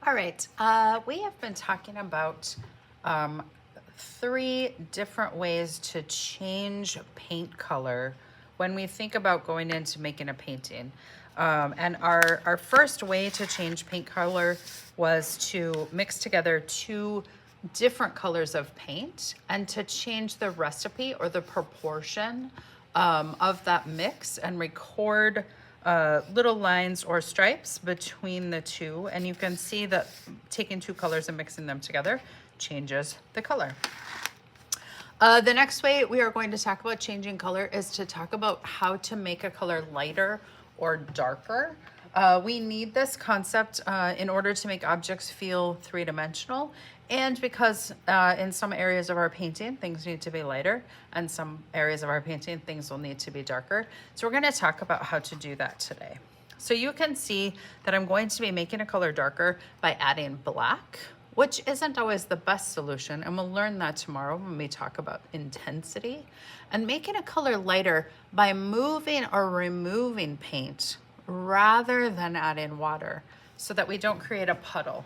All right, we have been talking about 3 different ways to change paint color when we think about going into making a painting. And our first way to change paint color was to mix together 2 different colors of paint and to change the recipe or the proportion of that mix and record little lines or stripes between the 2, and you can see that taking 2 colors and mixing them together changes the color. The next way we are going to talk about changing color is to talk about how to make a color lighter or darker. We need this concept in order to make objects feel 3-dimensional, and because in some areas of our painting things need to be lighter, and some areas of our painting things will need to be darker. So we're going to talk about how to do that today. So you can see that I'm going to be making a color darker by adding black, which isn't always the best solution, and we'll learn that tomorrow when we talk about intensity, and making a color lighter by moving or removing paint rather than adding water so that we don't create a puddle.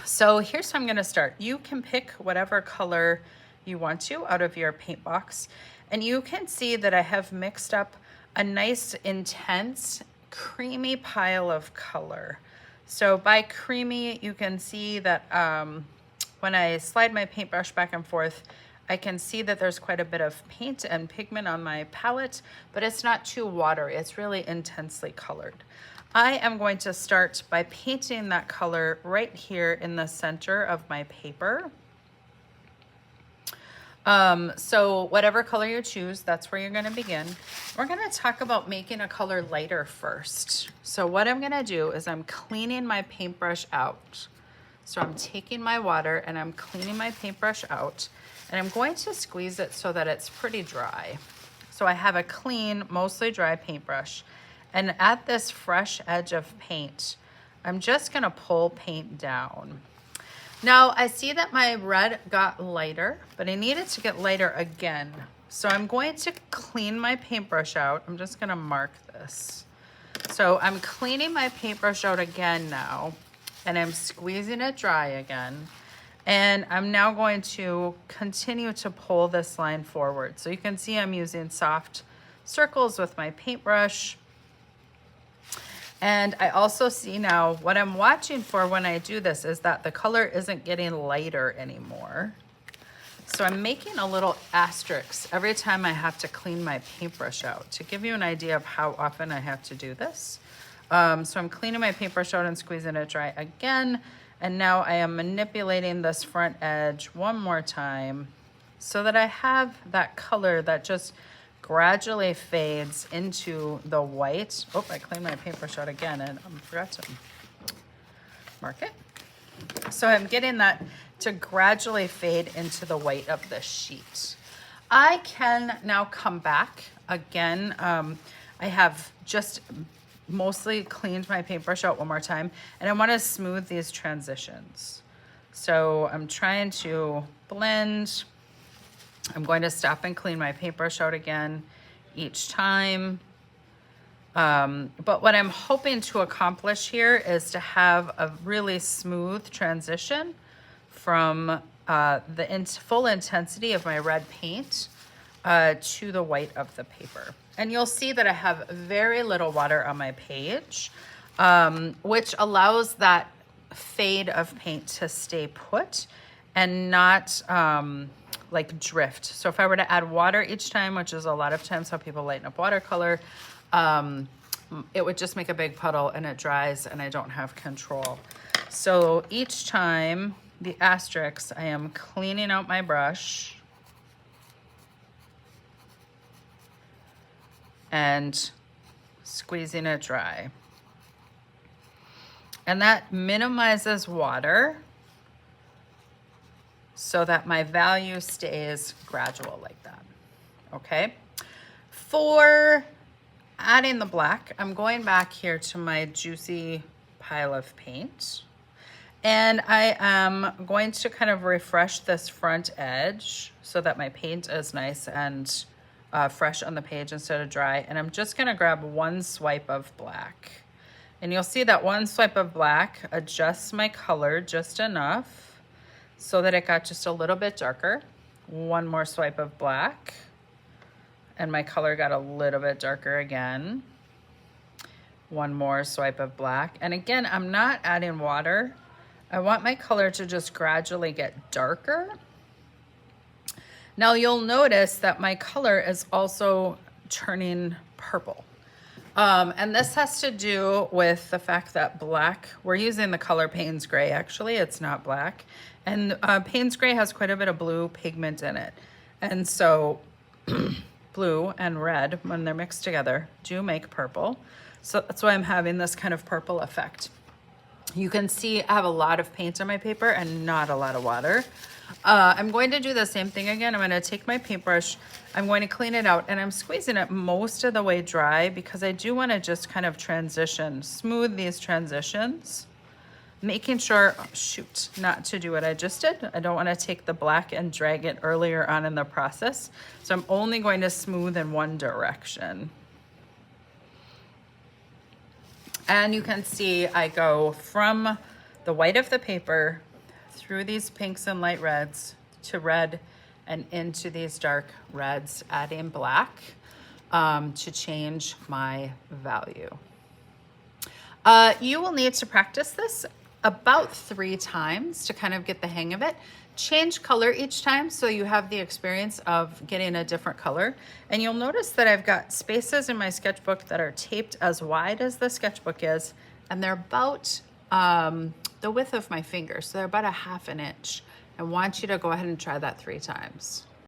So here's how I'm going to start. You can pick whatever color you want to out of your paint box, and you can see that I have mixed up a nice intense creamy pile of color. So by creamy, you can see that when I slide my paintbrush back and forth, I can see that there's quite a bit of paint and pigment on my palette, but it's not too watery. It's really intensely colored. I am going to start by painting that color right here in the center of my paper. So whatever color you choose, that's where you're going to begin. We're going to talk about making a color lighter first. So what I'm going to do is I'm cleaning my paintbrush out. So I'm taking my water and I'm cleaning my paintbrush out, and I'm going to squeeze it so that it's pretty dry. So I have a clean, mostly dry paintbrush. And at this fresh edge of paint, I'm just gonna pull paint down. Now I see that my red got lighter, but I need it to get lighter again. So I'm going to clean my paintbrush out. I'm just gonna mark this. So I'm cleaning my paintbrush out again now, and I'm squeezing it dry again. And I'm now going to continue to pull this line forward. So you can see I'm using soft circles with my paintbrush. And I also see now what I'm watching for when I do this is that the color isn't getting lighter anymore. So I'm making a little asterisk every time I have to clean my paintbrush out to give you an idea of how often I have to do this. So I'm cleaning my paintbrush out and squeezing it dry again. And now I am manipulating this front edge one more time so that I have that color that just gradually fades into the white. Oh, I cleaned my paintbrush out again and I forgot to mark it. So I'm getting that to gradually fade into the white of the sheet. I can now come back again. I have just mostly cleaned my paintbrush out one more time, and I want to smooth these transitions. So I'm trying to blend. I'm going to stop and clean my paintbrush out again each time. But what I'm hoping to accomplish here is to have a really smooth transition from the full intensity of my red paint to the white of the paper. And you'll see that I have very little water on my page, which allows that fade of paint to stay put and not like drift. So if I were to add water each time, which is a lot of times how people lighten up watercolor, it would just make a big puddle and it dries and I don't have control. So each time, the asterisk, I am cleaning out my brush and squeezing it dry. And that minimizes water so that my value stays gradual like that, okay? For adding the black, I'm going back here to my juicy pile of paint, and I am going to kind of refresh this front edge so that my paint is nice and fresh on the page instead of dry. And I'm just gonna grab one swipe of black And you'll see that one swipe of black adjusts my color just enough so that it got just a little bit darker. One more swipe of black, and my color got a little bit darker again. One more swipe of black. And again, I'm not adding water. I want my color to just gradually get darker. Now you'll notice that my color is also turning purple. And this has to do with the fact that black, we're using the color Payne's Gray, actually, it's not black. And Payne's Gray has quite a bit of blue pigment in it. And so blue and red, when they're mixed together, do make purple. So that's why I'm having this kind of purple effect. You can see I have a lot of paint on my paper and not a lot of water. I'm going to do the same thing again. I'm going to take my paintbrush, I'm going to clean it out, and I'm squeezing it most of the way dry because I do want to just kind of smooth these transitions, making sure, not to do what I just did. I don't want to take the black and drag it earlier on in the process. So I'm only going to smooth in one direction. And you can see I go from the white of the paper through these pinks and light reds to red and into these dark reds, adding black to change my value. You will need to practice this about 3 times to kind of get the hang of it. Change color each time so you have the experience of getting a different color. And you'll notice that I've got spaces in my sketchbook that are taped as wide as the sketchbook is, and they're about the width of my finger, so they're about a 1/2 inch. I want you to go ahead and try that 3 times.